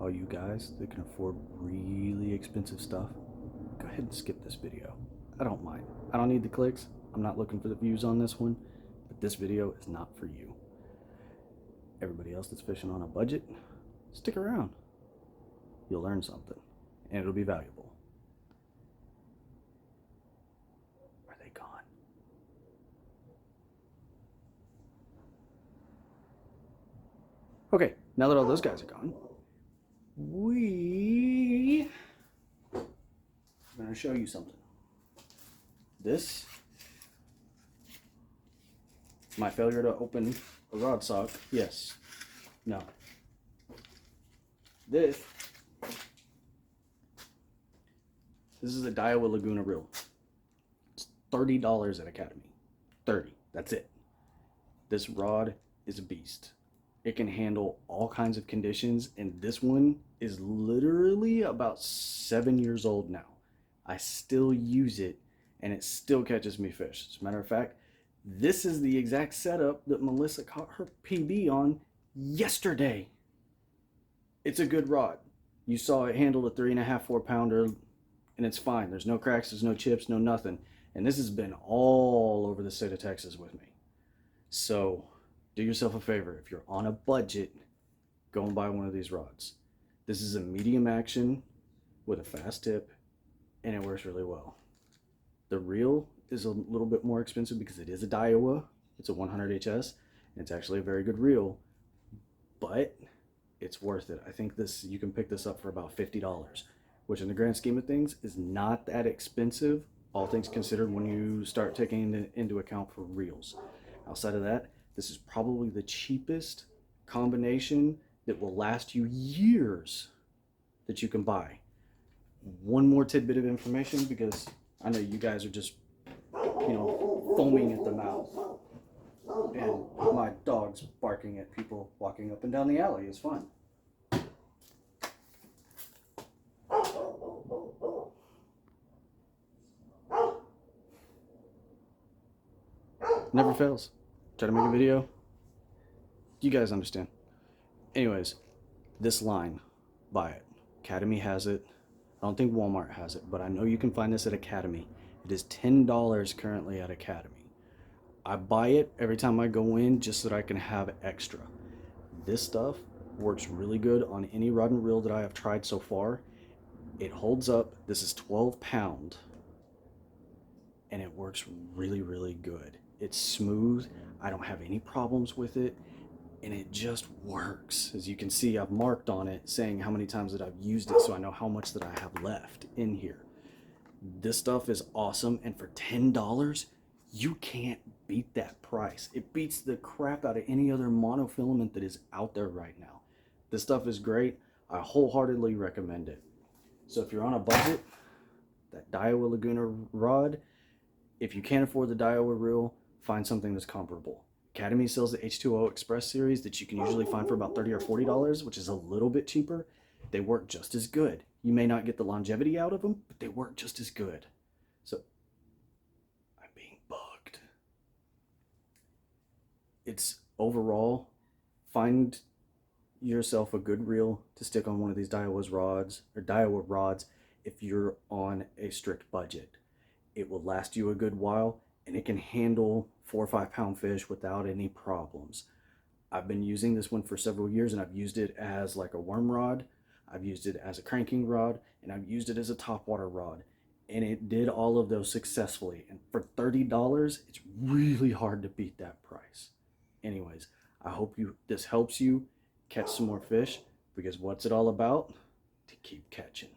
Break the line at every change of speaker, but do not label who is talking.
all you guys that can afford really expensive stuff, go ahead and skip this video. I don't mind. I don't need the clicks. I'm not looking for the views on this one, but this video is not for you. Everybody else that's fishing on a budget, stick around. You'll learn something, and it'll be valuable. Are they gone? Okay, now that all those guys are gone, I'm going to show you something. This, my failure to open a rod sock, yes, no. This is a Daiwa Laguna reel. It's $30 at Academy. 30, that's it. This rod is a beast. It can handle all kinds of conditions, and this one is literally about 7 years old now. I still use it, and it still catches me fish. As a matter of fact, this is the exact setup that Melissa caught her PB on yesterday. It's a good rod. You saw it handled a 3.5, 4 pounder, and it's fine. There's no cracks, there's no chips, no nothing. And this has been all over the state of Texas with me. So do yourself a favor. If you're on a budget, go and buy one of these rods. This is a medium action with a fast tip, and it works really well. The reel is a little bit more expensive because it is a Daiwa. It's a 100 HS, and it's actually a very good reel, but it's worth it. I think you can pick this up for about $50, which in the grand scheme of things is not that expensive, all things considered, when you start taking into account for reels. Outside of that, this is probably the cheapest combination that will last you years that you can buy. One more tidbit of information, because I know you guys are just, foaming at the mouth. And my dog's barking at people walking up and down the alley is fun. Never fails. Try to make a video. You guys understand. Anyways, this line, buy it. Academy has it. I don't think Walmart has it, but I know you can find this at Academy. It is $10 currently at Academy. I buy it every time I go in just so that I can have extra. This stuff works really good on any rod and reel that I have tried so far. It holds up. This is 12 pound, and it works really, really good. It's smooth. I don't have any problems with it, and it just works. As you can see, I've marked on it saying how many times that I've used it, so I know how much that I have left in here. This stuff is awesome, and for $10, you can't beat that price. It beats the crap out of any other monofilament that is out there right now. This stuff is great. I wholeheartedly recommend it. So if you're on a budget, that Daiwa Laguna rod, if you can't afford the Daiwa reel, find something that's comparable. Academy sells the H2O Express series that you can usually find for about $30 or $40, which is a little bit cheaper. They work just as good. You may not get the longevity out of them, but they work just as good. So, I'm being bugged. It's overall, find yourself a good reel to stick on one of these Daiwa rods if you're on a strict budget. It will last you a good while, and it can handle 4 or 5 pound fish without any problems. I've been using this one for several years, and I've used it as like a worm rod. I've used it as a cranking rod, and I've used it as a topwater rod, and it did all of those successfully. And for $30, it's really hard to beat that price. Anyways, I hope this helps you catch some more fish, because what's it all about? To keep catching.